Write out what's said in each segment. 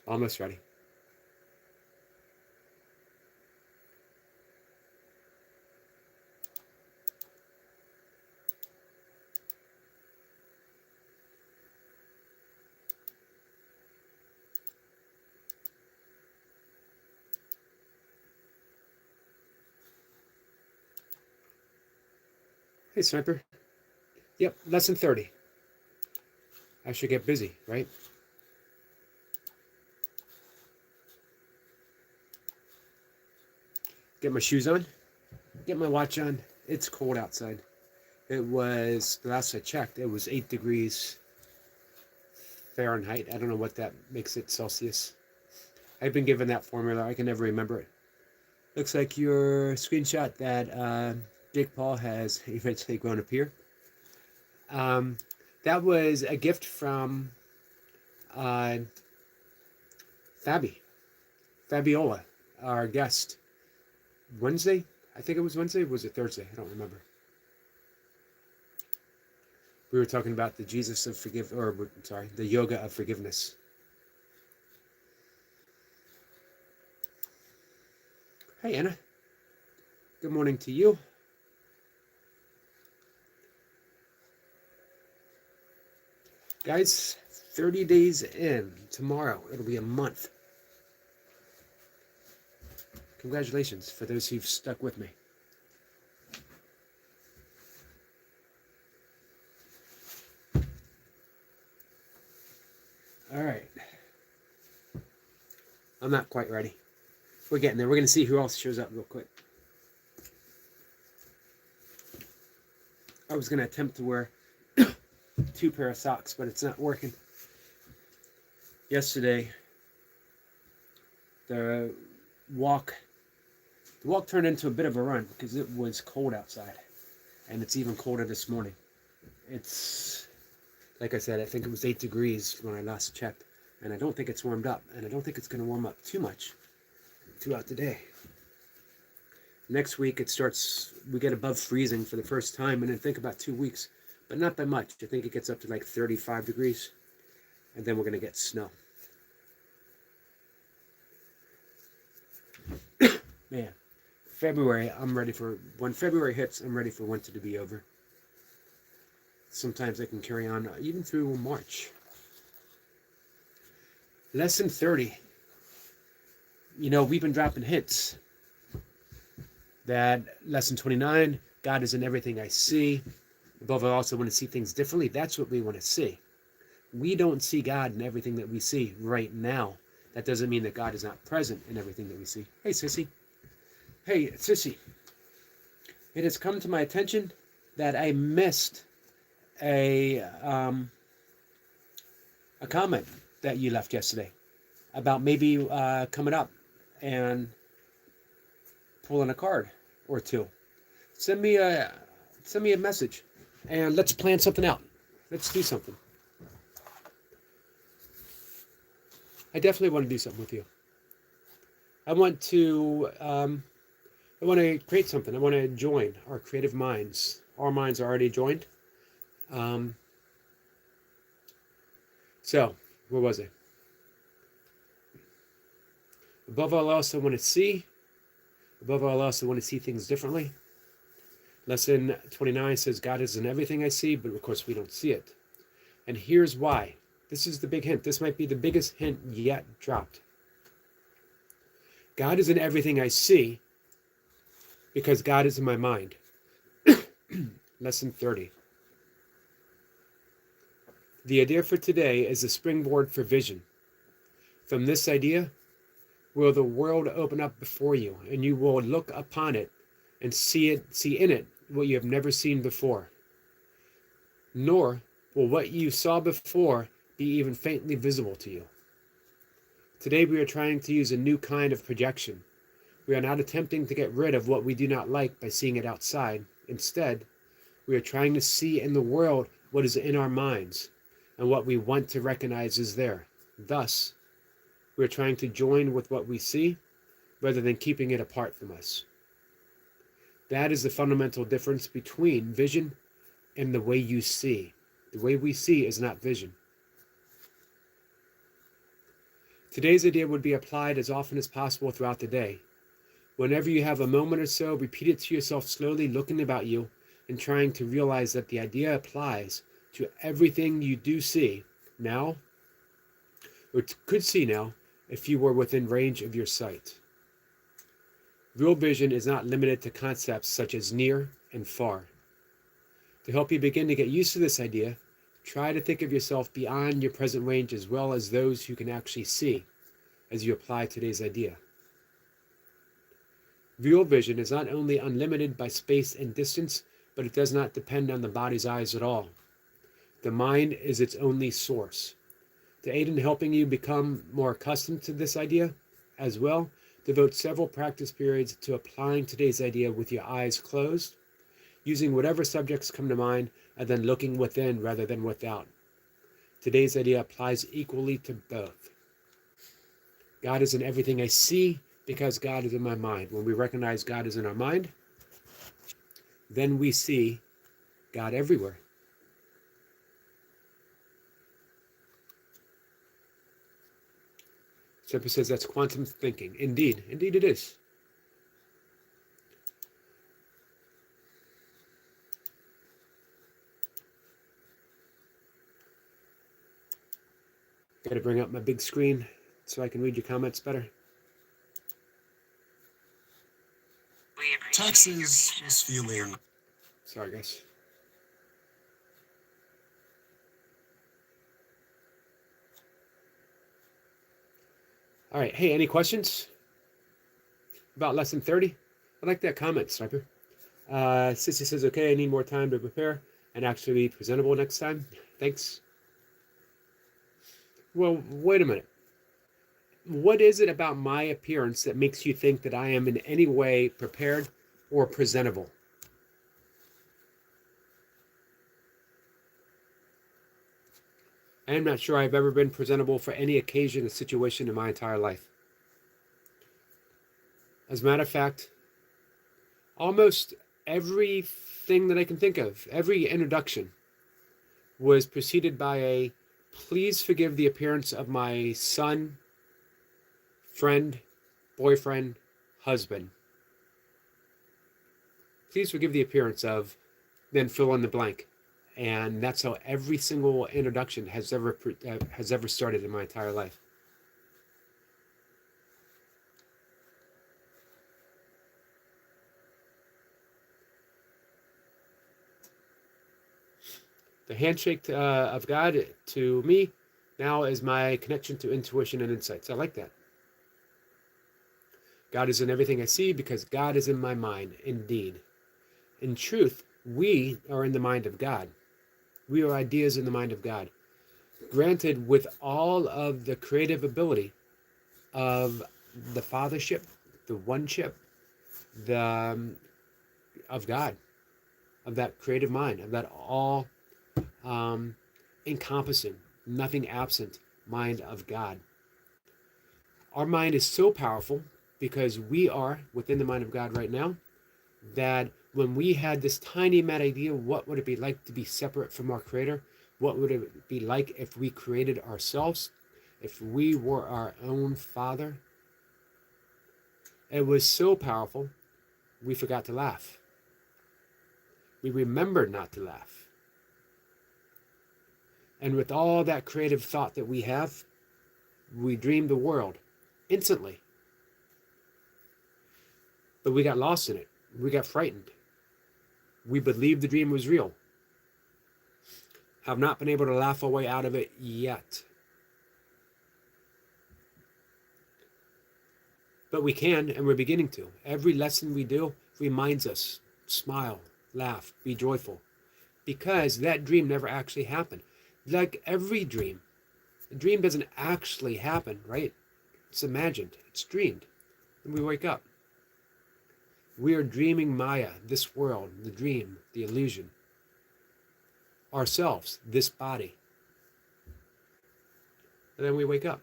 Almost ready. Hey, Sniper. Yep, lesson 30. I should get busy, right? Get my shoes on. Get my watch on. It's cold outside. It was, the last I checked, it was 8 degrees Fahrenheit. I don't know what that makes it Celsius. I've been given that formula. I can never remember it. Looks like your screenshot that Jake Paul has eventually grown up here. That was a gift from uh, Fabiola, our guest. Wednesday? I think it was Wednesday. Was it Thursday? I don't remember. We were talking about the Jesus of the yoga of forgiveness. Hey, Anna. Good morning to you. Guys, 30 days in. Tomorrow, it'll be a month. Congratulations for those who've stuck with me. All right. I'm not quite ready. We're getting there. We're going to see who else shows up real quick. I was going to attempt to wear 2 pair of socks, but it's not working. Yesterday, the walk turned into a bit of a run because it was cold outside, and it's even colder this morning. It's, like I said, I think it was 8 degrees when I last checked, and I don't think it's warmed up, and I don't think it's going to warm up too much throughout the day. Next week we get above freezing for the first time, and I think about 2 weeks, but not by much. I think it gets up to like 35 degrees, and then we're going to get snow. Man, February, when February hits, I'm ready for winter to be over. Sometimes I can carry on even through March. Lesson 30. You know, we've been dropping hints. That lesson 29, God is in everything I see. Above all, I also want to see things differently. That's what we want to see. We don't see God in everything that we see right now. That doesn't mean that God is not present in everything that we see. Hey, Sissy. Hey, Sissy. It has come to my attention that I missed a comment that you left yesterday about maybe coming up and pulling a card or two. Send me a message and let's plan something out. Let's do something. I definitely want to do something with you. I want to create something. I want to join our creative minds. Our minds are already joined. So, where was I? Above all else, I want to see. Above all else, I want to see things differently. Lesson 29 says, God is in everything I see, but of course we don't see it. And here's why. This is the big hint. This might be the biggest hint yet dropped. God is in everything I see because God is in my mind. Lesson 30. The idea for today is a springboard for vision. From this idea, will the world open up before you, and you will look upon it and see in it what you have never seen before. Nor will what you saw before be even faintly visible to you. Today we are trying to use a new kind of projection. We are not attempting to get rid of what we do not like by seeing it outside. Instead, we are trying to see in the world what is in our minds and what we want to recognize is there. Thus, we are trying to join with what we see rather than keeping it apart from us. That is the fundamental difference between vision and the way you see. The way we see is not vision. Today's idea would be applied as often as possible throughout the day. Whenever you have a moment or so, repeat it to yourself slowly, looking about you and trying to realize that the idea applies to everything you do see now, or could see now, if you were within range of your sight. Real vision is not limited to concepts such as near and far. To help you begin to get used to this idea, try to think of yourself beyond your present range as well as those you can actually see as you apply today's idea. Real vision is not only unlimited by space and distance, but it does not depend on the body's eyes at all. The mind is its only source. To aid in helping you become more accustomed to this idea, as well, devote several practice periods to applying today's idea with your eyes closed, using whatever subjects come to mind, and then looking within rather than without. Today's idea applies equally to both. God is in everything I see because God is in my mind. When we recognize God is in our mind, then we see God everywhere. Semper says that's quantum thinking. Indeed it is. Got to bring up my big screen so I can read your comments better. Texas is feeling. Sorry, guys. All right. Hey, any questions about lesson 30? I like that comment, Sniper. Sissy says, okay, I need more time to prepare and actually be presentable next time. Thanks. Well, wait a minute. What is it about my appearance that makes you think that I am in any way prepared or presentable? I am not sure I've ever been presentable for any occasion or situation in my entire life. As a matter of fact, almost everything that I can think of, every introduction, was preceded by a please forgive the appearance of my son, friend, boyfriend, husband. Please forgive the appearance of, then fill in the blank. And that's how every single introduction has ever started in my entire life. The handshake of God to me now is my connection to intuition and insights. I like that. God is in everything I see because God is in my mind, indeed. In truth, we are in the mind of God. We are ideas in the mind of God. Granted, with all of the creative ability of the fathership, the oneship, of God, of that creative mind, of that all encompassing, nothing absent mind of God. Our mind is so powerful because we are within the mind of God right now that when we had this tiny mad idea, what would it be like to be separate from our Creator? What would it be like if we created ourselves? If we were our own Father? It was so powerful, we forgot to laugh. We remembered not to laugh. And with all that creative thought that we have, we dreamed the world instantly. But we got lost in it. We got frightened. We believed the dream was real. Have not been able to laugh our way out of it yet. But we can, and we're beginning to. Every lesson we do reminds us, smile, laugh, be joyful. Because that dream never actually happened. Like every dream, the dream doesn't actually happen, right? It's imagined, it's dreamed. And we wake up. We are dreaming Maya, this world, the dream, the illusion. Ourselves, this body. And then we wake up.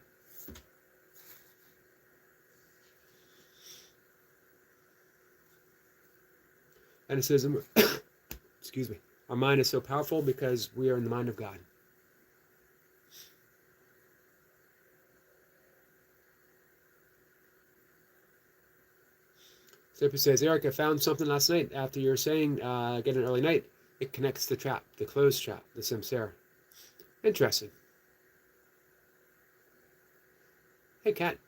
And it says, excuse me, our mind is so powerful because we are in the mind of God. Sophie says, Eric, I found something last night after you were saying get an early night. It connects the trap, the closed trap, the samsara. Interesting. Hey, Kat.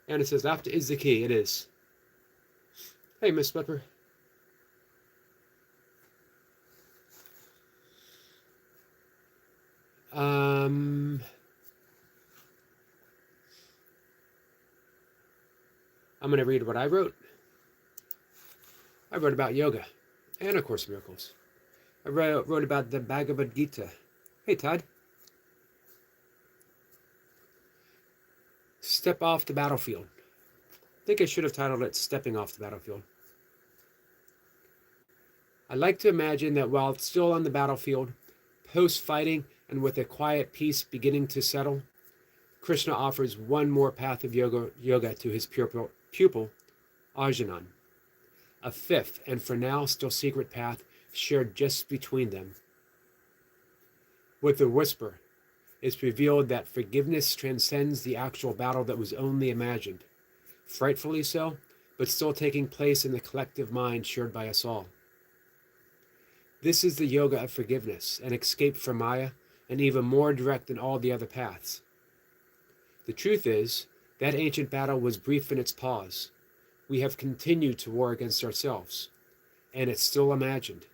Anna says, laughter is the key. It is. Hey, Miss Flipper. I'm going to read what I wrote. I wrote about yoga and A Course in Miracles. I wrote about the Bhagavad Gita. Hey, Todd. Step off the battlefield. I think I should have titled it Stepping Off the Battlefield. I like to imagine that while still on the battlefield, post-fighting and with a quiet peace beginning to settle, Krishna offers one more path of yoga to his pupil, Arjunan. A fifth, and for now still secret path, shared just between them. With a whisper, it's revealed that forgiveness transcends the actual battle that was only imagined, frightfully so, but still taking place in the collective mind shared by us all. This is the yoga of forgiveness, an escape from Maya, and even more direct than all the other paths. The truth is, that ancient battle was brief in its pause. We have continued to war against ourselves, and it's still imagined.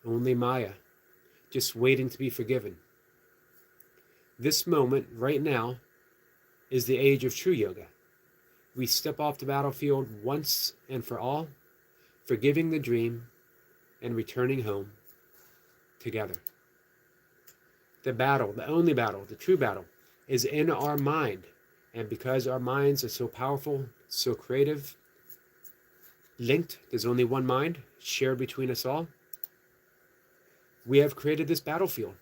Only Maya, just waiting to be forgiven. This moment, right now, is the age of true yoga. We step off the battlefield once and for all, forgiving the dream and returning home together. The battle, the only battle, the true battle, is in our mind. And because our minds are so powerful, so creative, linked, there's only one mind shared between us all, we have created this battlefield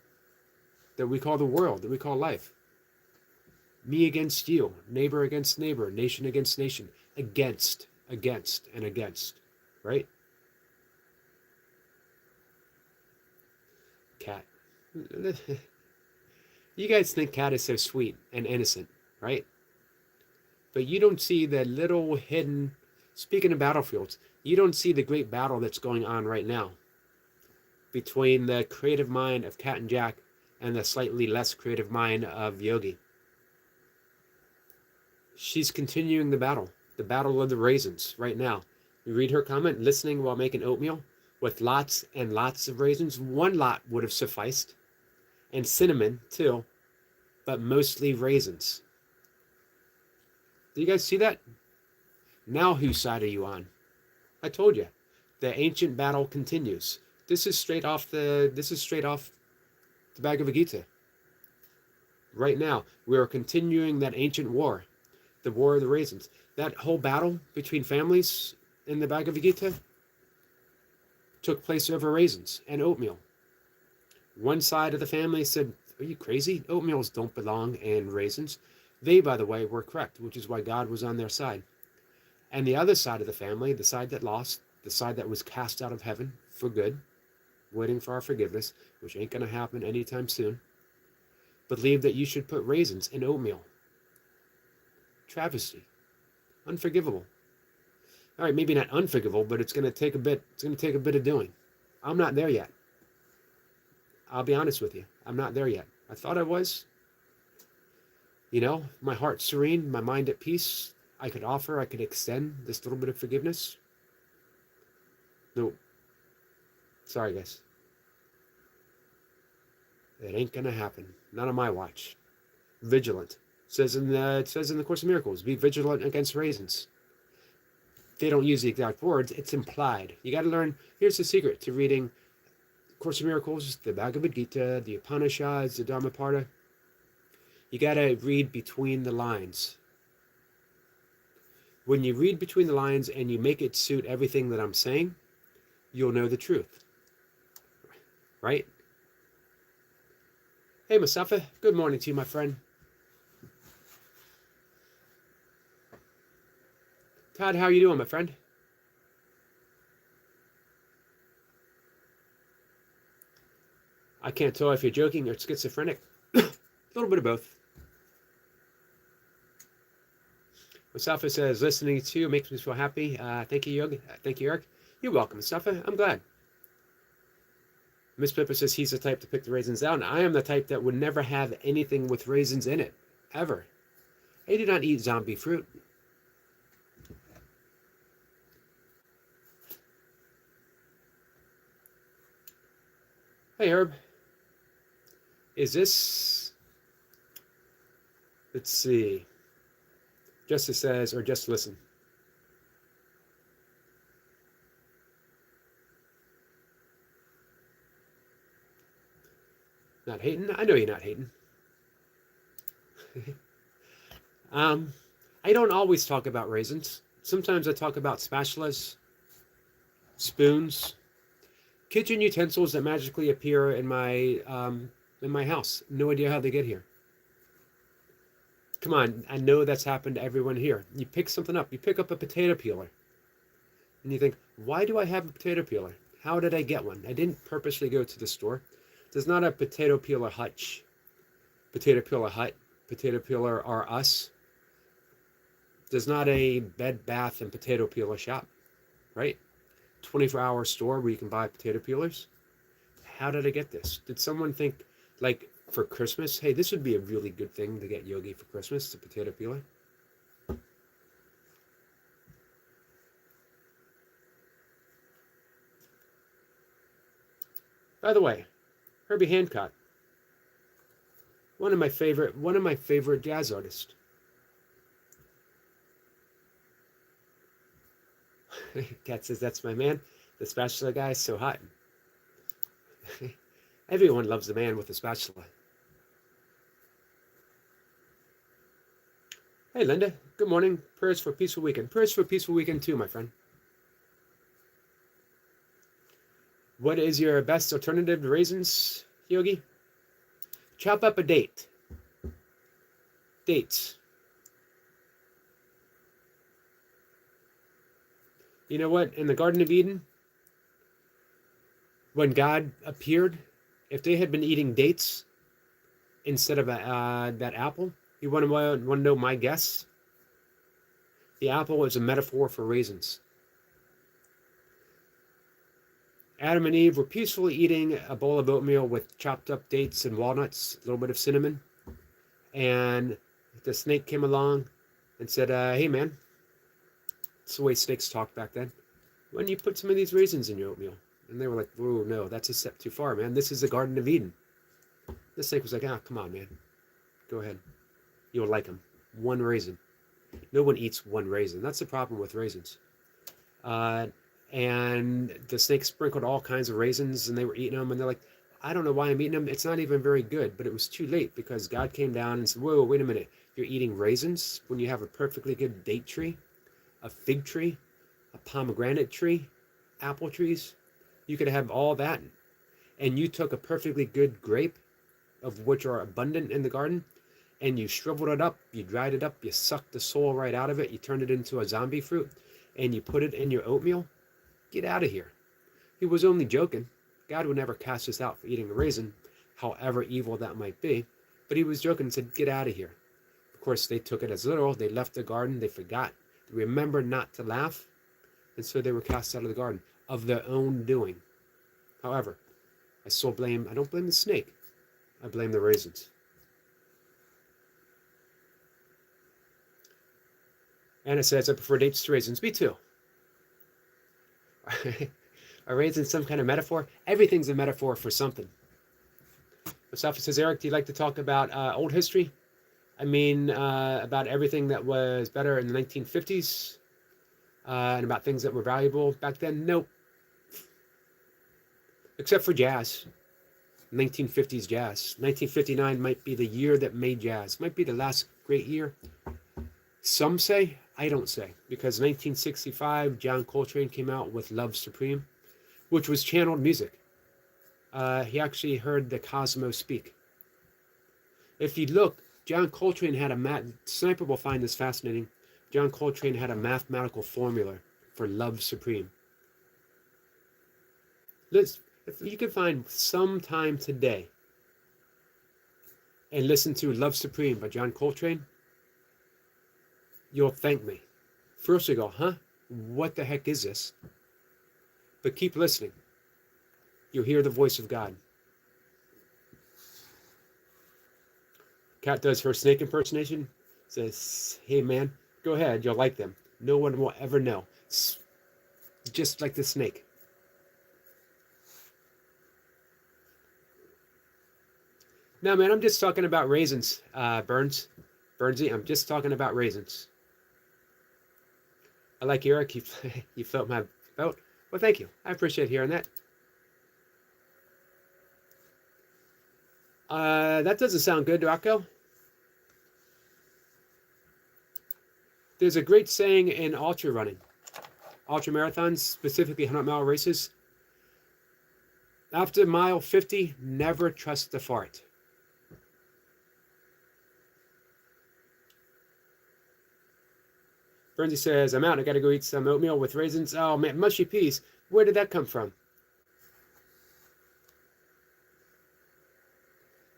that we call the world, that we call life. Me against you, neighbor against neighbor, nation against nation, against, and against, right? Cat. You guys think Cat is so sweet and innocent, right? But you don't see the little hidden, speaking of battlefields, you don't see the great battle that's going on right now between the creative mind of Cat and Jack and the slightly less creative mind of Yogi. She's continuing the battle of the raisins right now. You read her comment, listening while making oatmeal with lots and lots of raisins. One lot would have sufficed. And cinnamon too, but mostly raisins. Do you guys see that? Now whose side are you on? I told you. The ancient battle continues. This is straight off the Bhagavad Gita. Right now, we are continuing that ancient war, the war of the raisins. That whole battle between families in the Bhagavad Gita took place over raisins and oatmeal. One side of the family said, are you crazy? Oatmeals don't belong in raisins. They, by the way, were correct, which is why God was on their side. And the other side of the family, the side that lost, the side that was cast out of heaven for good, waiting for our forgiveness, which ain't going to happen anytime soon, believed that you should put raisins in oatmeal. Travesty. Unforgivable. All right, maybe not unforgivable, but it's going to take a bit of doing. I'm not there yet. I'll be honest with you. I'm not there yet. I thought I was. You know, my heart serene, my mind at peace. I could extend this little bit of forgiveness. No. Sorry, guys. It ain't gonna happen. Not on my watch. Vigilant. It says in the Course of Miracles, be vigilant against raisins. They don't use the exact words, it's implied. You gotta learn, here's the secret to reading Course of Miracles, the Bhagavad Gita, the Upanishads, the Dhammapada. You gotta read between the lines. When you read between the lines and you make it suit everything that I'm saying, you'll know the truth. Right? Hey, Mustafa. Good morning to you, my friend. Todd, how are you doing, my friend? I can't tell if you're joking or schizophrenic. A little bit of both. Mustafa says, listening to you makes me feel happy. Thank you, Yogi. Thank you, Eric. You're welcome, Mustafa. I'm glad. Miss Pippa says he's the type to pick the raisins out. And I am the type that would never have anything with raisins in it, ever. I do not eat zombie fruit. Hey, Herb. Is this... Let's see. Justice says, or just listen. Not hating? I know you're not hating. I don't always talk about raisins. Sometimes I talk about spatulas, spoons, kitchen utensils that magically appear in my house. No idea how they get here. Come on, I know that's happened to everyone here. You pick something up. You pick up a potato peeler. And you think, why do I have a potato peeler? How did I get one? I didn't purposely go to the store. There's not a potato peeler hutch. Potato peeler hut. Potato peeler are us. There's not a Bed Bath and potato peeler shop, right? 24-hour store where you can buy potato peelers. How did I get this? Did someone think, like, for Christmas, hey, this would be a really good thing to get Yogi for Christmas, the potato peeler? By the way, Herbie Hancock, one of my favorite jazz artists. Cat says, that's my man. The spatula guy is so hot. Everyone loves the man with the spatula. Hey, Linda. Good morning. Prayers for a peaceful weekend. Prayers for a peaceful weekend too, my friend. What is your best alternative to raisins, Yogi? Chop up a date. Dates. You know what? In the Garden of Eden, when God appeared, if they had been eating dates instead of that apple, you want to know my guess? The apple is a metaphor for raisins. Adam and Eve were peacefully eating a bowl of oatmeal with chopped up dates and walnuts, a little bit of cinnamon. And the snake came along and said, hey, man, that's the way snakes talked back then. Why don't you put some of these raisins in your oatmeal? And they were like, whoa, no, that's a step too far, man. This is the Garden of Eden. The snake was like, come on, man. Go ahead. You'll like them. One raisin. No one eats one raisin. That's the problem with raisins. And the snake sprinkled all kinds of raisins, and they were eating them, and they're like, I don't know why I'm eating them. It's not even very good. But it was too late because God came down and said, whoa, wait a minute. You're eating raisins when you have a perfectly good date tree, a fig tree, a pomegranate tree, apple trees. You could have all that. And you took a perfectly good grape, of which are abundant in the garden, and you shriveled it up, you dried it up, you sucked the soul right out of it, you turned it into a zombie fruit, and you put it in your oatmeal. Get out of here. He was only joking. God would never cast us out for eating a raisin, however evil that might be. But he was joking and said, get out of here. Of course, they took it as literal. They left the garden. They forgot. They remembered not to laugh. And so they were cast out of the garden of their own doing. However, I don't blame the snake. I blame the raisins. Anna says, I prefer dates to raisins. Me too. Are raisins some kind of metaphor? Everything's a metaphor for something. Mustafa says, Eric, do you like to talk about old history? I mean, about everything that was better in the 1950s and about things that were valuable back then? Nope. Except for jazz. 1950s jazz. 1959 might be the year that made jazz. Might be the last great year. Some say, I don't say, because 1965, John Coltrane came out with Love Supreme, which was channeled music. He actually heard the cosmos speak. If you look, John Coltrane had Sniper will find this fascinating. John Coltrane had a mathematical formula for Love Supreme. If you can find some time today and listen to Love Supreme by John Coltrane, you'll thank me. First you go, huh? What the heck is this? But keep listening. You'll hear the voice of God. Cat does her snake impersonation. Says, hey man, go ahead, you'll like them. No one will ever know. It's just like the snake. No, man, I'm just talking about raisins, Burnsy, I'm just talking about raisins. I like Eric. You felt my vote. Well, thank you. I appreciate hearing that. That doesn't sound good, Rocco. There's a great saying in ultra running, ultra marathons, specifically 100-mile races. After mile 50, never trust the fart. Bernsey says, I'm out. I got to go eat some oatmeal with raisins. Oh, man, mushy peas. Where did that come from?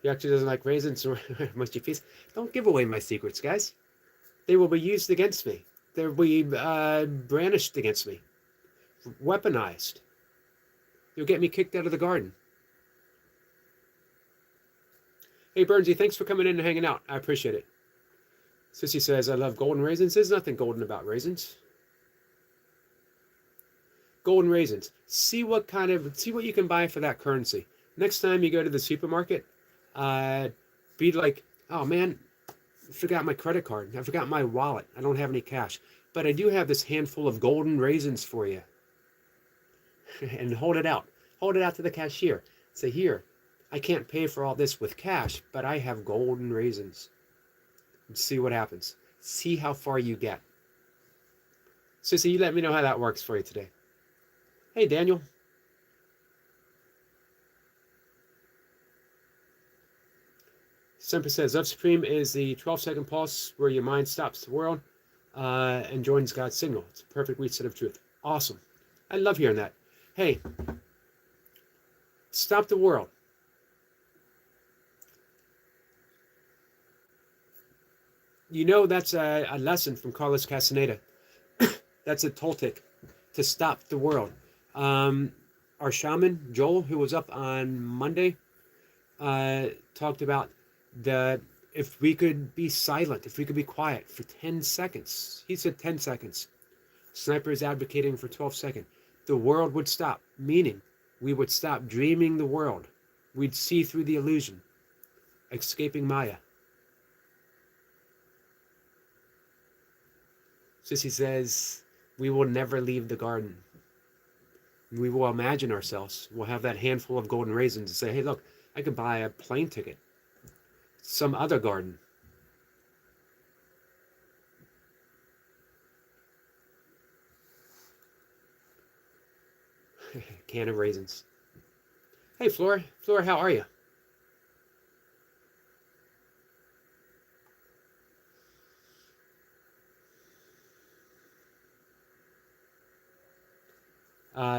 He actually doesn't like raisins or mushy peas. Don't give away my secrets, guys. They will be used against me. They'll be brandished against me. Weaponized. You'll get me kicked out of the garden. Hey, Bernsey, thanks for coming in and hanging out. I appreciate it. Sissy says, I love golden raisins. There's nothing golden about raisins. Golden raisins. See what you can buy for that currency. Next time you go to the supermarket, be like, oh man, I forgot my credit card. I forgot my wallet. I don't have any cash. But I do have this handful of golden raisins for you. And hold it out. Hold it out to the cashier. Say, here, I can't pay for all this with cash, but I have golden raisins. And see what happens. See how far you get. Sissy, you let me know how that works for you today. Hey, Daniel. Semper says, Love Supreme is the 12-second pulse where your mind stops the world and joins God's signal. It's a perfect reset of truth. Awesome. I love hearing that. Hey, stop the world. You know that's a lesson from Carlos Castaneda. That's a Toltec, to stop the world. Our shaman, Joel, who was up on Monday, talked about if we could be silent, if we could be quiet for 10 seconds. He said 10 seconds. Sniper is advocating for 12 seconds. The world would stop, meaning we would stop dreaming the world. We'd see through the illusion, escaping Maya. Sissy says, we will never leave the garden. We will imagine ourselves. We'll have that handful of golden raisins and say, hey, look, I could buy a plane ticket. Some other garden. Can of raisins. Hey, Flora. Flora, how are you?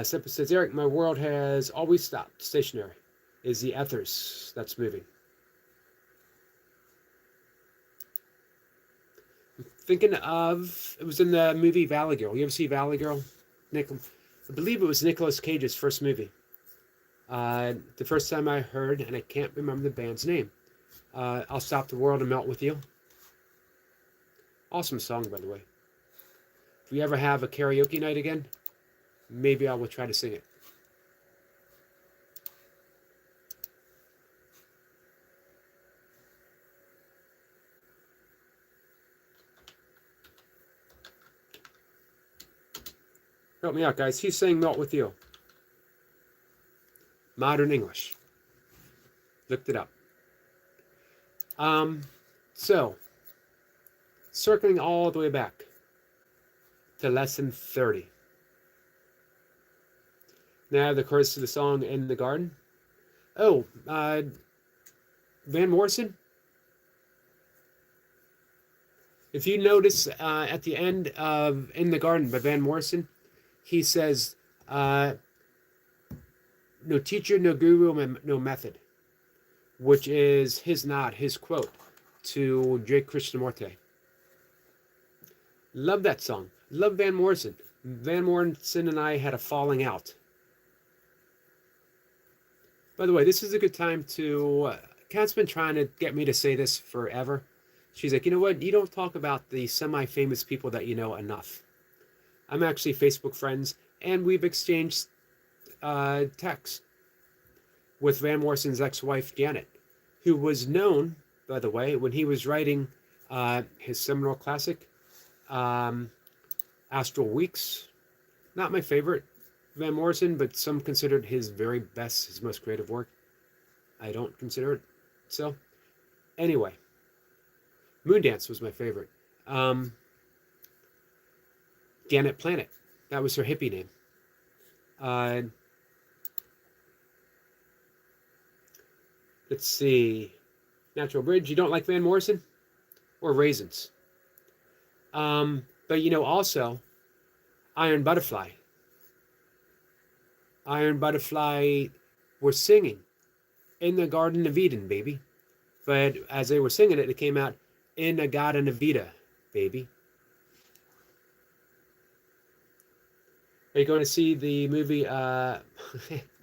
Simple says, Eric, my world has always stopped stationary. Is the ethers that's moving. I'm thinking of, it was in the movie Valley Girl. You ever see Valley Girl? I believe it was Nicolas Cage's first movie. The first time I heard, and I can't remember the band's name, I'll Stop the World and Melt With You. Awesome song, by the way. If we ever have a karaoke night again, maybe I will try to sing it. Help me out, guys. He's saying melt with you. Modern English. Looked it up. So, circling all the way back to lesson 30. Now the chorus to the song In the Garden. Oh, Van Morrison. If you notice at the end of In the Garden by Van Morrison, he says, no teacher, no guru, no method, which is his nod, his quote to Jake Krishnamurti. Love that song. Love Van Morrison. Van Morrison and I had a falling out. By the way, this is a good time to. Kat's been trying to get me to say this forever. She's like, you know what? You don't talk about the semi famous people that you know enough. I'm actually Facebook friends, and we've exchanged texts with Van Morrison's ex wife, Janet, who was known, by the way, when he was writing his seminal classic, um, Astral Weeks. Not my favorite Van Morrison, but some considered his very best, his most creative work. I don't consider it so. Anyway, Moondance was my favorite. Janet Planet, that was her hippie name. Let's see. Natural Bridge, you don't like Van Morrison? Or Raisins? But you know, also, Iron Butterfly. Iron Butterfly were singing in the Garden of Eden, baby. But as they were singing it, it came out in the Garden of Eden, baby. Are you going to see the movie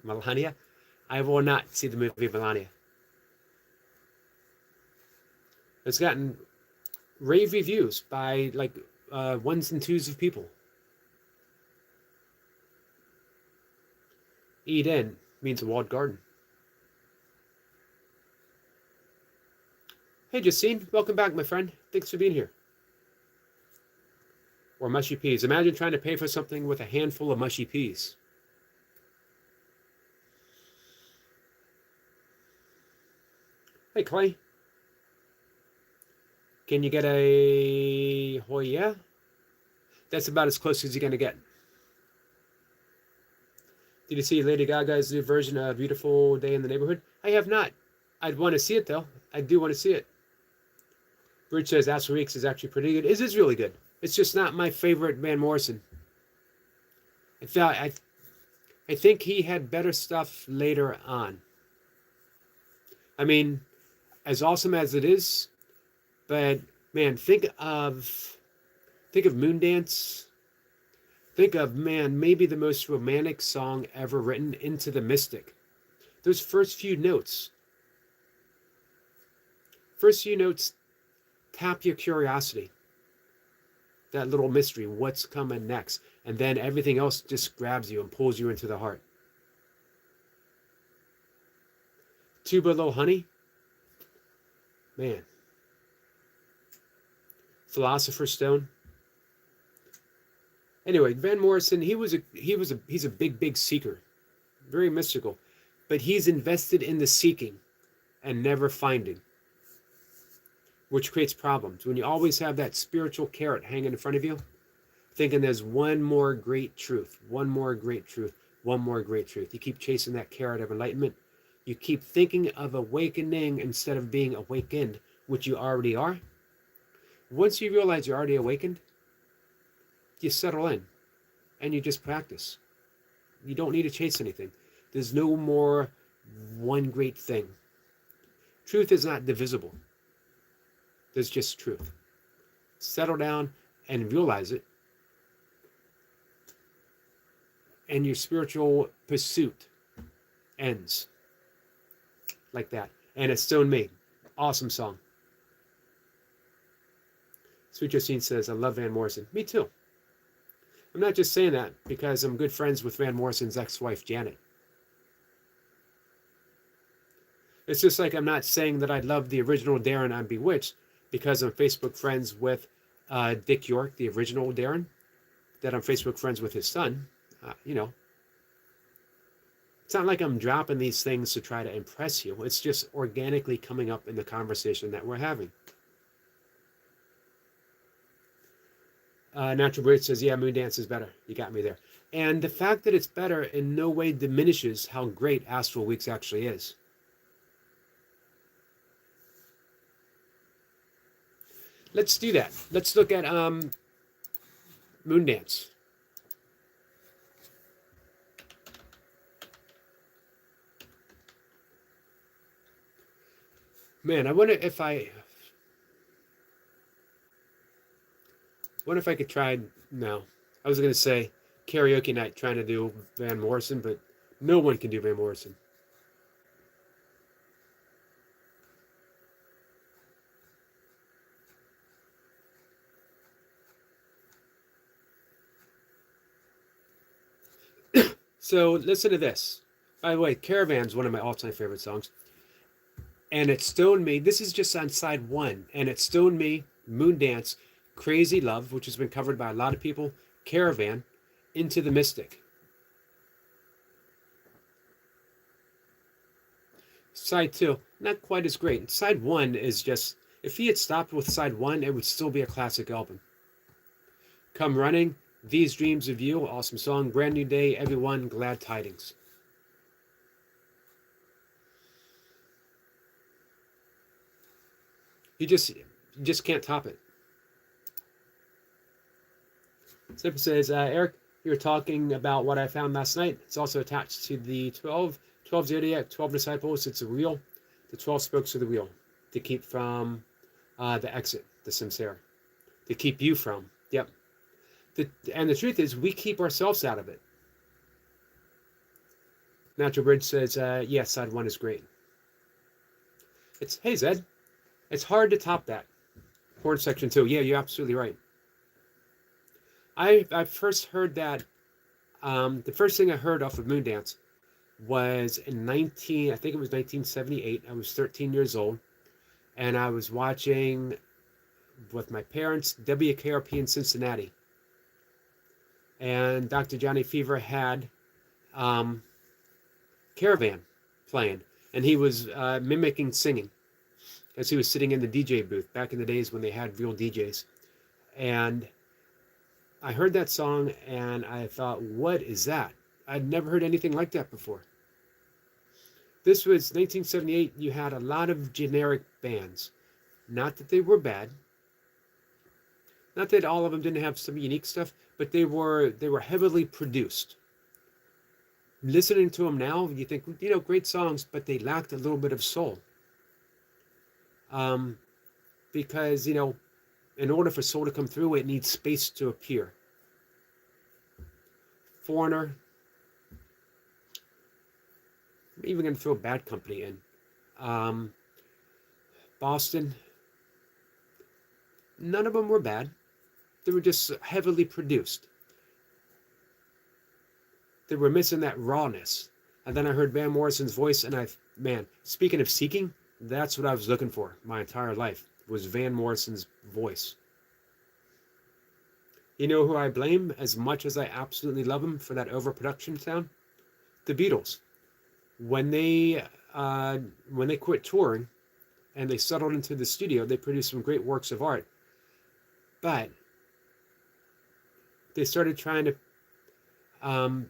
Melania? I will not see the movie Melania. It's gotten rave reviews by like ones and twos of people. Eden means a walled garden. Hey, Justine, welcome back, my friend. Thanks for being here. Or mushy peas. Imagine trying to pay for something with a handful of mushy peas. Hey, Clay. Can you get a oh yeah? That's about as close as you're going to get. Did you see Lady Gaga's new version of Beautiful Day in the Neighborhood? I have not. I'd want to see it, though. I do want to see it. Bridge says Astral Weeks is actually pretty good. It is really good. It's just not my favorite Van Morrison. I think he had better stuff later on. I mean, as awesome as it is, but man, think of Moondance. Think of, man, maybe the most romantic song ever written, Into the Mystic. Those first few notes tap your curiosity. That little mystery, what's coming next? And then everything else just grabs you and pulls you into the heart. Tupelo Honey, man. Philosopher's Stone. Anyway, Van Morrison, he's a big seeker, very mystical, but he's invested in the seeking and never finding, which creates problems. When you always have that spiritual carrot hanging in front of you, thinking there's one more great truth, one more great truth, one more great truth. You keep chasing that carrot of enlightenment. You keep thinking of awakening instead of being awakened, which you already are. Once you realize you're already awakened, you settle in and you just practice. You don't need to chase anything. There's no more one great thing. Truth is not divisible. There's just truth. Settle down and realize it. And your spiritual pursuit ends like that. And it's Stone Maid. Awesome song. Sweet Justine says, I love Van Morrison. Me too. I'm not just saying that because I'm good friends with Van Morrison's ex-wife, Janet. It's just like I'm not saying that I love the original Darren on Bewitched because I'm Facebook friends with Dick York, the original Darren, that I'm Facebook friends with his son. You know, it's not like I'm dropping these things to try to impress you. It's just organically coming up in the conversation that we're having. Natural Bridge says, yeah, Moondance is better. You got me there. And the fact that it's better in no way diminishes how great Astral Weeks actually is. Let's do that. Let's look at Moondance. Man, I wonder if What if I could try? No, I was going to say karaoke night trying to do Van Morrison, but no one can do Van Morrison. So listen to this. By the way, Caravan's one of my all-time favorite songs. And it stoned me. This is just on side one. And it stoned me, Moondance, Crazy Love, which has been covered by a lot of people, Caravan, Into the Mystic. Side two, not quite as great. Side one is just, if he had stopped with side one, it would still be a classic album. Come Running, These Dreams of You, awesome song. Brand New Day, Everyone, Glad Tidings. You just can't top it. Zipper says, Eric, you were talking about what I found last night. It's also attached to the 12 Zodiac, 12 Disciples. It's a wheel, the 12 spokes of the wheel to keep from the exit, the samsara, to keep you from. Yep. And the truth is, we keep ourselves out of it. Natural Bridge says, yes, side one is great. Hey, Zed, it's hard to top that. Horn section two. Yeah, you're absolutely right. I first heard that, the first thing I heard off of Moondance was in I think it was 1978. I was 13 years old, and I was watching with my parents WKRP in Cincinnati, and Dr. Johnny Fever had Caravan playing, and he was mimicking singing as he was sitting in the DJ booth back in the days when they had real DJs. And I heard that song and I thought, what is that? I'd never heard anything like that before. This was 1978. You had a lot of generic bands. Not that they were bad. Not that all of them didn't have some unique stuff, but they were heavily produced. Listening to them now, you think, great songs, but they lacked a little bit of soul. Because, in order for soul to come through, it needs space to appear. Foreigner. I'm even going to throw Bad Company in. Boston. None of them were bad. They were just heavily produced. They were missing that rawness. And then I heard Van Morrison's voice, and speaking of seeking, that's what I was looking for my entire life, was Van Morrison's voice. You know who I blame as much as I absolutely love him for that overproduction sound? The Beatles. When they quit touring and they settled into the studio, they produced some great works of art. But they started trying to,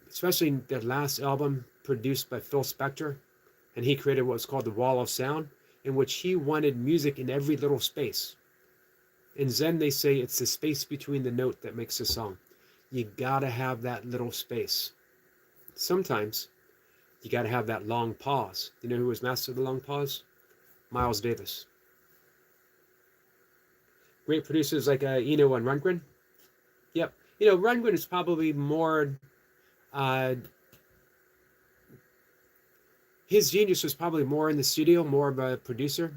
especially their last album produced by Phil Spector, and he created what was called the Wall of Sound, in which he wanted music in every little space. In Zen, they say it's the space between the note that makes a song. You gotta have that little space. Sometimes you gotta have that long pause. You know who was master of the long pause? Miles Davis. Great producers like Eno and Rundgren. Yep. Rundgren is probably more, his genius was probably more in the studio, more of a producer.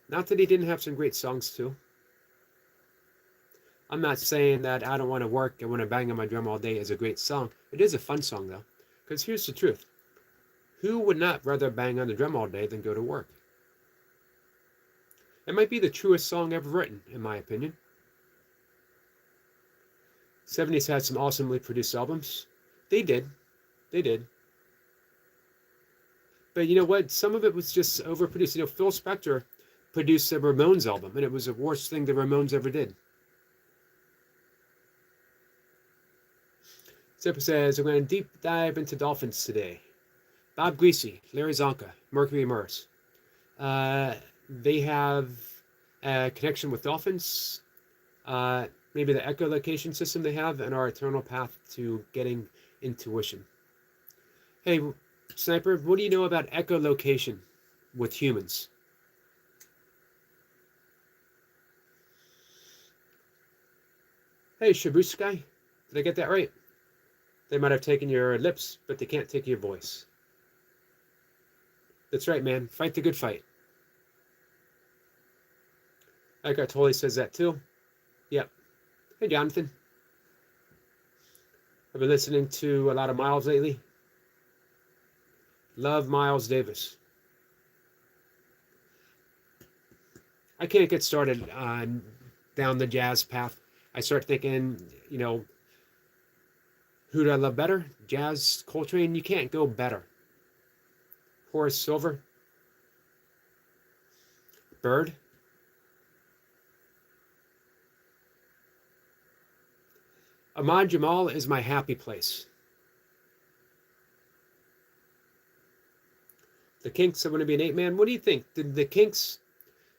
Not that he didn't have some great songs too. I'm not saying that I Don't Want to Work and When I Bang on My Drum All Day is a great song. It is a fun song though. Because here's the truth. Who would not rather bang on the drum all day than go to work? It might be the truest song ever written, in my opinion. 70s had some awesomely produced albums. They did. But you know what? Some of it was just overproduced. Phil Spector produced a Ramones album, and it was the worst thing the Ramones ever did. Zipper says, I'm going to deep dive into Dolphins today. Bob Greasy, Larry Zonka, Mercury Morris. They have a connection with dolphins. Maybe the echolocation system they have, and our eternal path to getting intuition. Hey, Sniper, what do you know about echolocation with humans? Hey, Shabushkai, did I get that right? They might have taken your lips, but they can't take your voice. That's right, man. Fight the good fight. Eckhart Tolle says that too. Yep. Hey, Jonathan. I've been listening to a lot of Miles lately. Love Miles Davis. I can't get started on down the jazz path. I start thinking, who do I love better? Jazz, Coltrane. You can't go better. Horace Silver, Bird. Ahmad Jamal is my happy place. The Kinks are going to be an 8-man. What do you think? Did the Kinks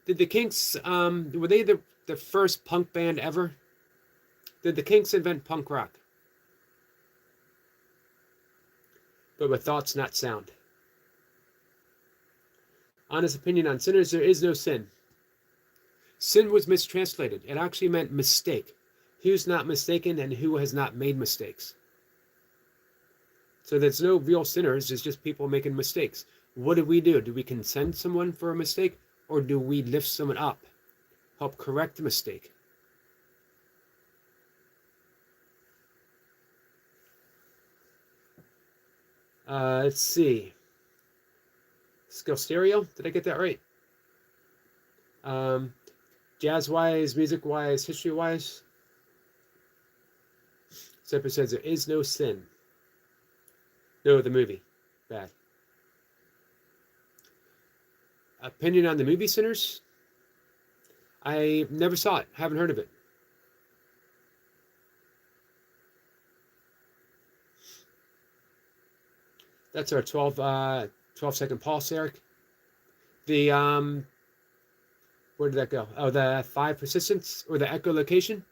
were they the first punk band ever? Did the Kinks invent punk rock? But with thoughts, not sound. Honest opinion on sinners, there is no sin. Sin was mistranslated. It actually meant mistake. Who's not mistaken and who has not made mistakes? So there's no real sinners, it's just people making mistakes. What do? Do we consent someone for a mistake, or do we lift someone up, help correct the mistake? Let's see. Skill stereo, did I get that right? Jazz-wise, music-wise, history-wise. Zephyr says there is no sin. No, the movie. Bad. Opinion on the movie Sinners? I never saw it. Haven't heard of it. That's our 12-second pulse, Eric. The where did that go? Oh, the 5 persistence or the echolocation.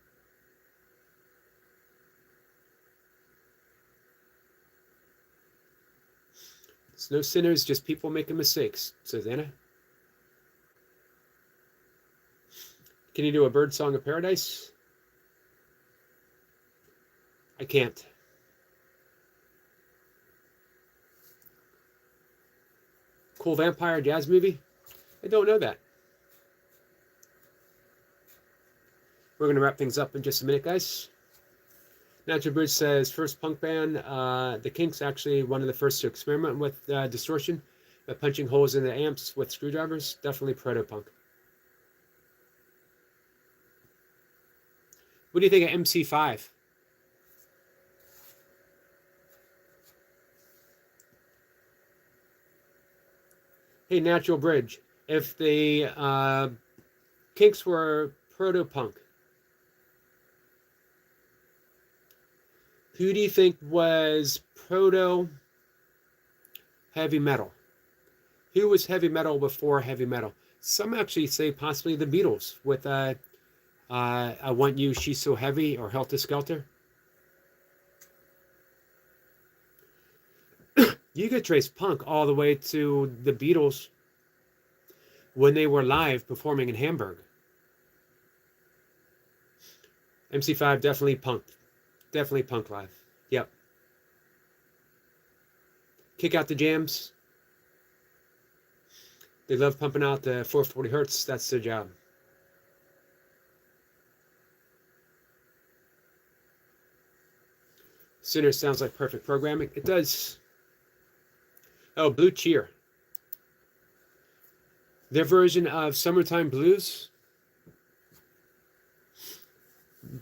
It's no sinners, just people making mistakes, says Anna. Can you do a Bird Song of Paradise? I can't. Cool vampire jazz movie? I don't know that. We're going to wrap things up in just a minute, guys. Natural Bridge says, first punk band, the Kinks actually one of the first to experiment with distortion, punching holes in the amps with screwdrivers. Definitely proto-punk. What do you think of MC5? Hey, Natural Bridge, if the Kinks were proto-punk, who do you think was proto-heavy metal? Who was heavy metal before heavy metal? Some actually say possibly the Beatles with I Want You, She's So Heavy, or Helter Skelter. You could trace punk all the way to the Beatles when they were live performing in Hamburg. MC5 definitely punk. Definitely punk live. Yep. Kick out the jams. They love pumping out the 440 hertz. That's their job. Sinner sounds like perfect programming. It does. Oh, Blue Cheer. Their version of Summertime Blues.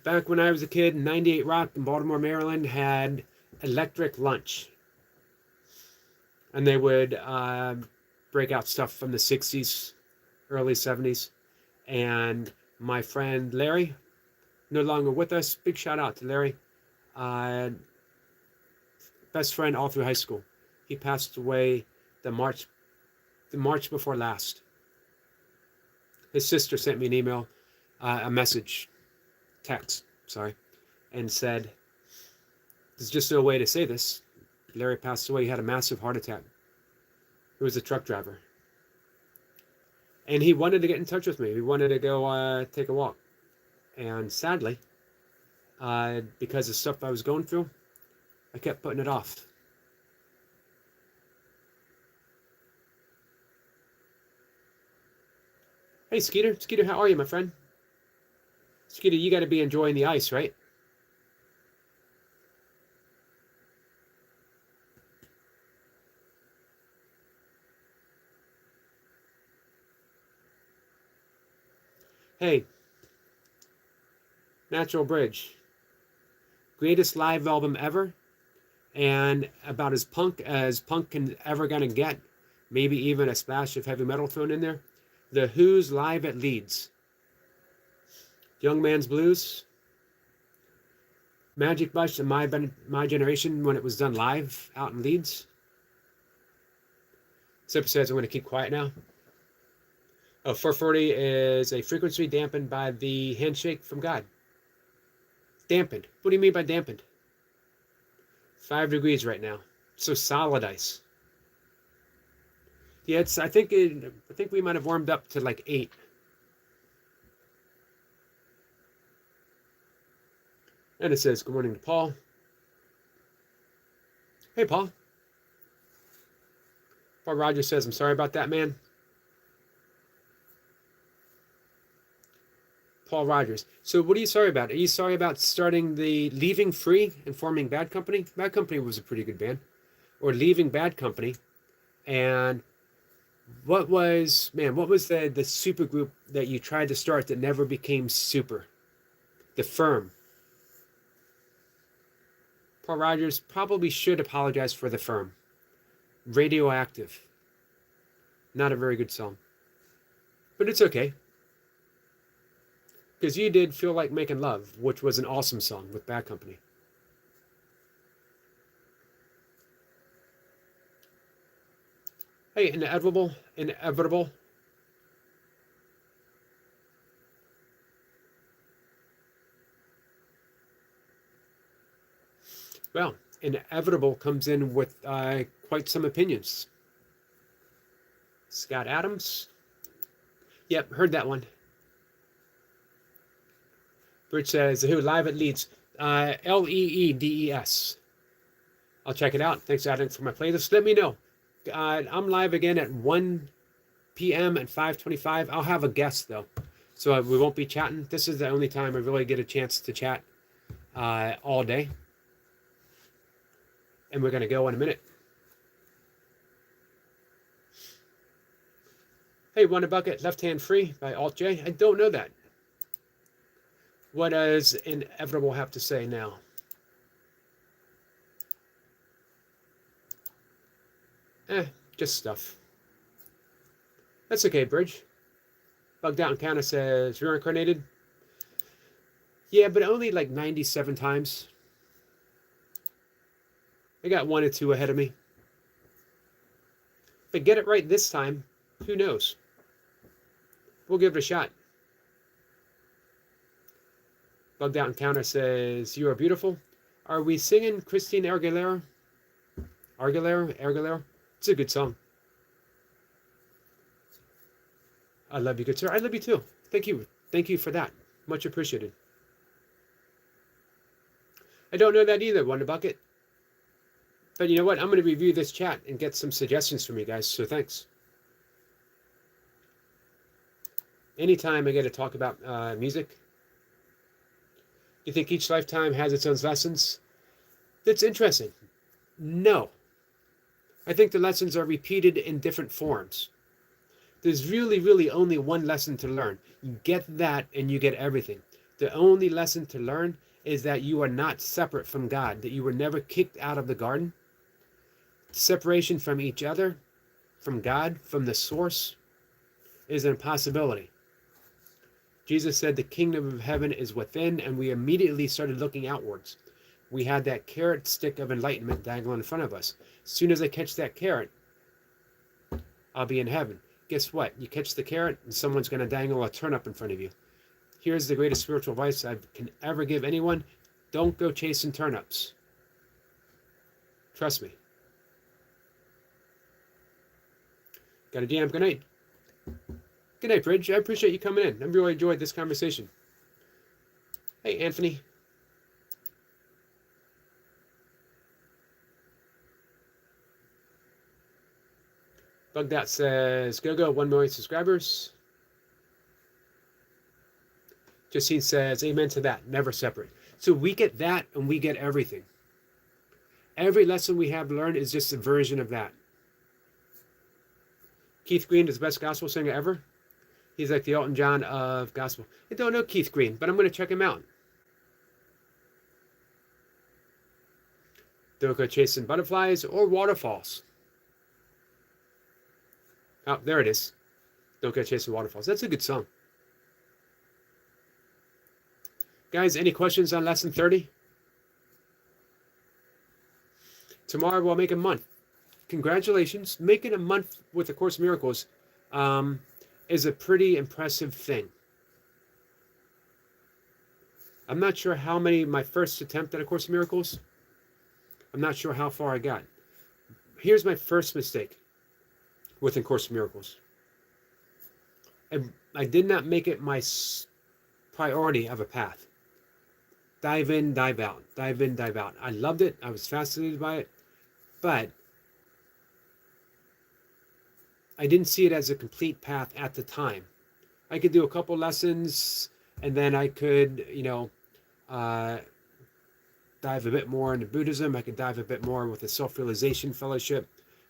Back when I was a kid, 98 Rock in Baltimore, Maryland had Electric Lunch. And they would break out stuff from the 60s, early 70s. And my friend Larry, no longer with us. Big shout out to Larry. Best friend all through high school. He passed away the March before last. His sister sent me an email, text, and said, there's just no way to say this. Larry passed away. He had a massive heart attack. He was a truck driver. And he wanted to get in touch with me. He wanted to go take a walk. And sadly, because of stuff I was going through. I kept putting it off. Hey, Skeeter. Skeeter, how are you, my friend? Skeeter, you got to be enjoying the ice, right? Hey, Natural Bridge. Greatest live album ever, and about as punk can ever gonna get. Maybe even a splash of heavy metal thrown in there. The Who's live at Leeds. Young Man's Blues. Magic Bush and my generation when it was done live out in Leeds. Zipper says I'm going to keep quiet now. Oh, 440 is a frequency dampened by the handshake from God. Dampened. What do you mean by dampened? 5 degrees right now. So solid ice. Yeah, it's. I think we might have warmed up to like 8. And it says, good morning to Paul. Hey, Paul. Paul Rogers says, I'm sorry about that, man. Paul Rogers. So what are you sorry about? Are you sorry about starting the Leaving Free and forming Bad Company? Bad Company was a pretty good band. Or leaving Bad Company. And what was the super group that you tried to start that never became super? The Firm. Paul Rogers probably should apologize for The Firm. Radioactive. Not a very good song. But it's okay. Because you did Feel Like Making Love, which was an awesome song with Bad Company. Hey, inevitable. Well, inevitable comes in with quite some opinions. Scott Adams. Yep, heard that one. Bridge says, who live at Leeds? Leeds. I'll check it out. Thanks, Adam, for my playlist. Let me know. I'm live again at 1 p.m. at 5:25. I'll have a guest, though. So we won't be chatting. This is the only time I really get a chance to chat all day. And we're going to go in a minute. Hey, Wonder Bucket, Left Hand Free by Alt J. I don't know that. What does Inevitable have to say now? Just stuff. That's okay, Bridge. Bugged Out Encounter says, reincarnated? Yeah, but only like 97 times. I got 1 or 2 ahead of me. If I get it right this time, who knows? We'll give it a shot. Bugged Out Encounter says, you are beautiful. Are we singing Christina Aguilera? Aguilera? It's a good song. I love you, good sir. I love you too. Thank you. Thank you for that. Much appreciated. I don't know that either, Wonder Bucket. But you know what? I'm going to review this chat and get some suggestions from you guys, so thanks. Anytime I get to talk about music, you think each lifetime has its own lessons? That's interesting. No. I think the lessons are repeated in different forms. There's really only one lesson to learn. You get that and you get everything. The only lesson to learn is that you are not separate from God, that you were never kicked out of the garden. Separation from each other, from God, from the source, is an impossibility. Jesus said the kingdom of heaven is within, and we immediately started looking outwards. We had that carrot stick of enlightenment dangling in front of us. As soon as I catch that carrot, I'll be in heaven. Guess what? You catch the carrot, and someone's going to dangle a turnip in front of you. Here's the greatest spiritual advice I can ever give anyone. Don't go chasing turnips. Trust me. Got a jam. Good night. Good night, Bridge. I appreciate you coming in. I really enjoyed this conversation. Hey, Anthony. Bugdot says, go, 1 million subscribers. Justine says, amen to that, never separate. So we get that and we get everything. Every lesson we have learned is just a version of that. Keith Green is the best gospel singer ever. He's like the Elton John of gospel. I don't know Keith Green, but I'm going to check him out. Don't go chasing butterflies or waterfalls. Oh, there it is. Don't go chasing waterfalls. That's a good song. Guys, any questions on lesson 30? Tomorrow we'll make a month. Congratulations. Making a month with A Course in Miracles is a pretty impressive thing. I'm not sure how many, my first attempt at A Course in Miracles, I'm not sure how far I got. Here's my first mistake with A Course in Miracles. I did not make it my priority of a path. Dive in, dive out. Dive in, dive out. I loved it. I was fascinated by it. But I didn't see it as a complete path at the time. I could do a couple lessons and then I could, dive a bit more into Buddhism. I could dive a bit more with the Self-Realization Fellowship.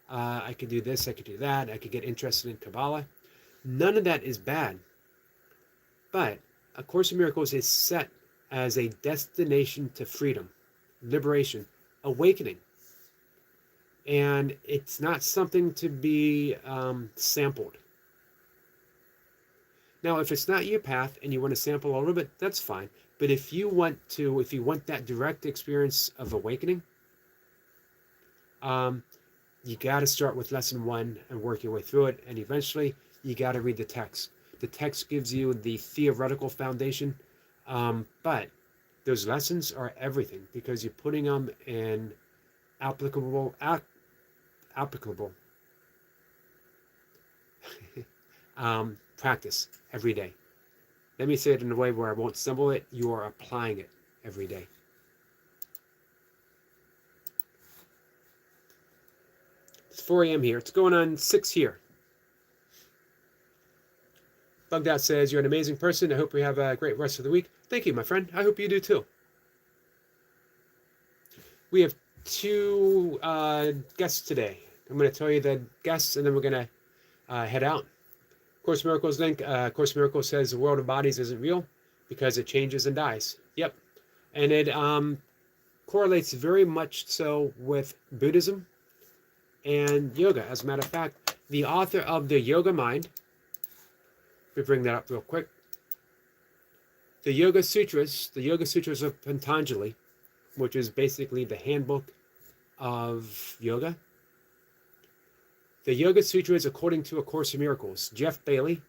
I could do this, I could do that. I could get interested in Kabbalah. None of that is bad. But A Course in Miracles is set as a destination to freedom, liberation, awakening. And it's not something to be sampled. Now, if it's not your path and you want to sample a little bit, that's fine. But if you want that direct experience of awakening, you got to start with lesson 1 and work your way through it. And eventually, you got to read the text. The text gives you the theoretical foundation, but those lessons are everything because you're putting them in applicable practice every day. Let me say it in a way where I won't stumble it. You are applying it every day. It's 4 a.m. here. It's going on 6 here. Bugged Out says, you're an amazing person. I hope we have a great rest of the week. Thank you, my friend. I hope you do too. We have 2 guests today. I'm going to tell you the guests and then we're going to head out. Course in Miracles link. Course in Miracles says the world of bodies isn't real because it changes and dies. Yep. And it correlates very much so with Buddhism and yoga. As a matter of fact, the author of the Yoga Mind, let me bring that up real quick. The Yoga Sutras of Patanjali, which is basically the handbook of yoga. The Yoga Sutras according to A Course in Miracles. Jeff Bailey.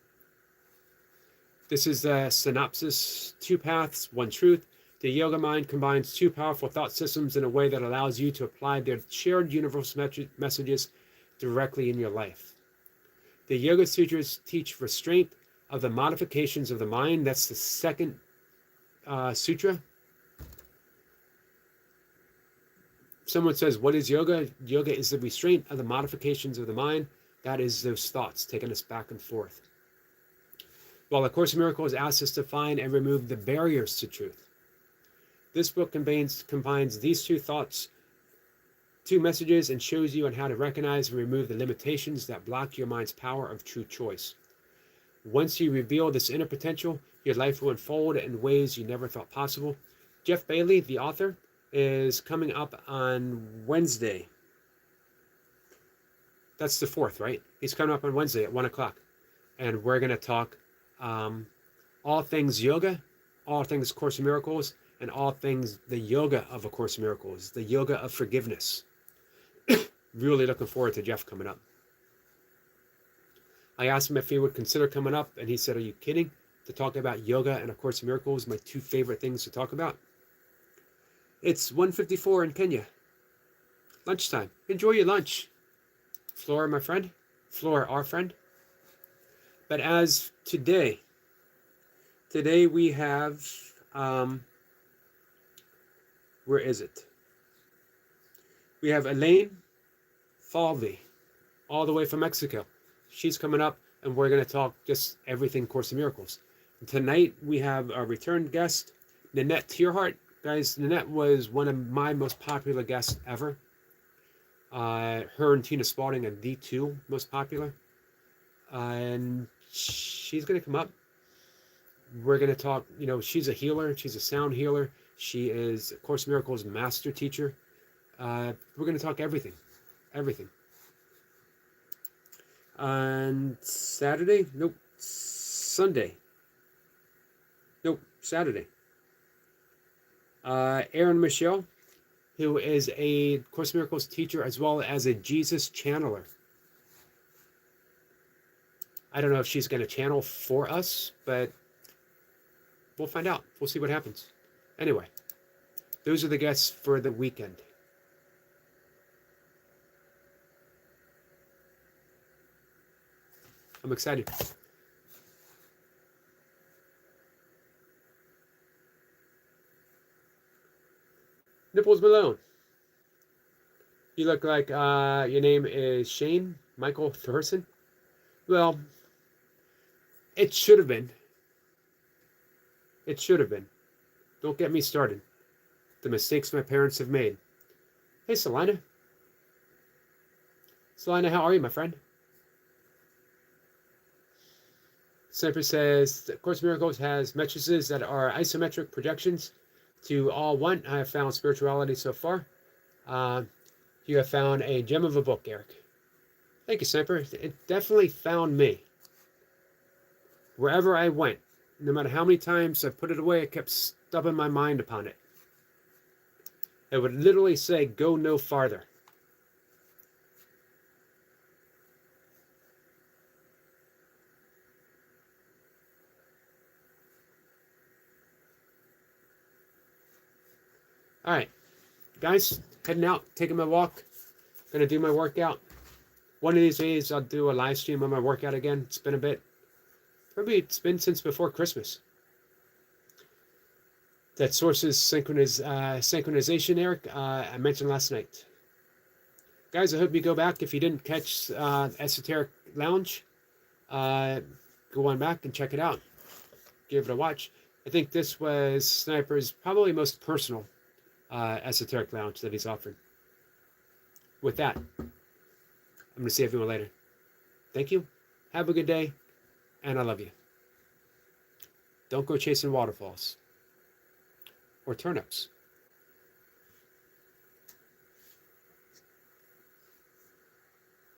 This is the synopsis. 2 paths, 1 truth. The Yoga Mind combines 2 powerful thought systems in a way that allows you to apply their shared universal messages directly in your life. The Yoga Sutras teach restraint of the modifications of the mind. That's the second sutra. Someone says, what is yoga? Yoga is the restraint of the modifications of the mind. That is those thoughts taking us back and forth. While A Course in Miracles asks us to find and remove the barriers to truth. This book combines these 2 thoughts, 2 messages, and shows you on how to recognize and remove the limitations that block your mind's power of true choice. Once you reveal this inner potential, your life will unfold in ways you never thought possible. Jeff Bailey, the author, is coming up on Wednesday. That's the 4th, right? He's coming up on Wednesday at 1 o'clock. And we're going to talk all things yoga, all things Course in Miracles, and all things the yoga of A Course in Miracles, the yoga of forgiveness. Really looking forward to Jeff coming up. I asked him if he would consider coming up, and he said, are you kidding? To talk about yoga and A Course in Miracles, my 2 favorite things to talk about. It's 1:54 in Kenya. Lunchtime. Enjoy your lunch. Flora, my friend. Flora, our friend. But as today we have, where is it? We have Elaine Falvey. all the way from Mexico. She's coming up, and we're going to talk just everything Course in Miracles. And tonight, we have a return guest, Nanette Tierhart. Guys, Nanette was one of my most popular guests ever. Her and Tina Spalding are the two most popular. And she's going to come up. We're going to talk, she's a healer. She's a sound healer. She is a Course in Miracles master teacher. We're going to talk everything. Everything. On Saturday? Nope. Sunday. Nope. Saturday. Aaron Michelle, who is a Course in Miracles teacher as well as a Jesus channeler. I don't know if she's going to channel for us, but we'll find out. We'll see what happens. Anyway, those are the guests for the weekend. I'm excited. Nipples Malone. You look like your name is Shane Michael Thurston. Well, it should have been. It should have been. Don't get me started. The mistakes my parents have made. Hey, Selina. Selina, how are you, my friend? Semper says, the Course in Miracles has matrices that are isometric projections to all one. I have found spirituality so far. You have found a gem of a book, Eric. Thank you, Semper. It definitely found me. Wherever I went, no matter how many times I put it away, I kept stubbing my mind upon it. It would literally say, go no farther. All right, guys, heading out, taking my walk. Gonna do my workout. One of these days, I'll do a live stream on my workout again. It's been a bit. Probably it's been since before Christmas. That sources synchronization, Eric, I mentioned last night. Guys, I hope you go back. If you didn't catch Esoteric Lounge, go on back and check it out. Give it a watch. I think this was Sniper's probably most personal Esoteric Lounge that he's offered. With that, I'm going to see everyone later. Thank you. Have a good day. And I love you. Don't go chasing waterfalls or turnips.